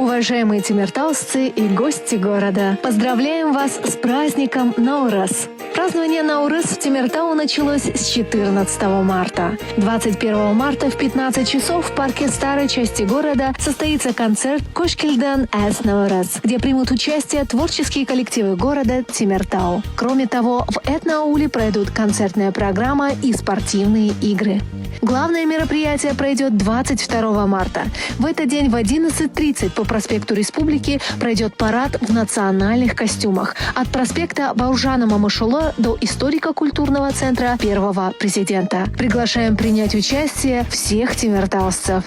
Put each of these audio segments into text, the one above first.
Уважаемые тимиртаусцы и гости города, поздравляем вас с праздником Наурыз. Празднование Наурыз в Темиртау началось с 14 марта. 21 марта в 15 часов в парке старой части города состоится концерт «Кошкильдан эс Наурыз», где примут участие творческие коллективы города Темиртау. Кроме того, в этноауле пройдут концертная программа и спортивные игры. Главное мероприятие пройдет 22 марта. В этот день в 11:30 по проспекту Республики пройдет парад в национальных костюмах от проспекта Бауржана Мамышулы до историко-культурного центра первого президента. Приглашаем принять участие всех тимиртаусцев.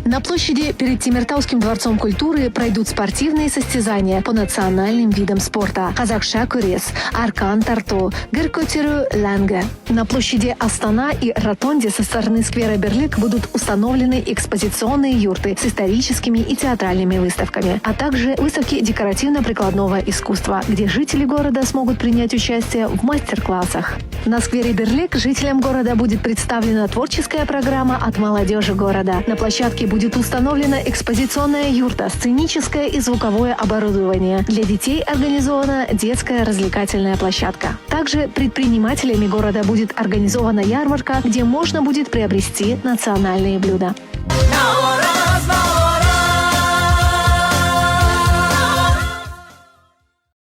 На площади перед Темиртауским дворцом культуры пройдут спортивные состязания по национальным видам спорта: казахша күрес, аркан тарту, гір көтеру, ләңгі. На площади Астана и Ротонде со стороны сквера Берлик будут установлены экспозиционные юрты с историческими и театральными выставками, а также выставки декоративно-прикладного искусства, где жители города смогут принять участие в мастер-классах. На сквере Берлик жителям города будет представлена творческая программа от молодежи города. На площадке будет установлена экспозиционная юрта, сценическое и звуковое оборудование. Для детей организована детская развлекательная площадка. Также предпринимателями города будет организована ярмарка, где можно будет приобрести национальные блюда.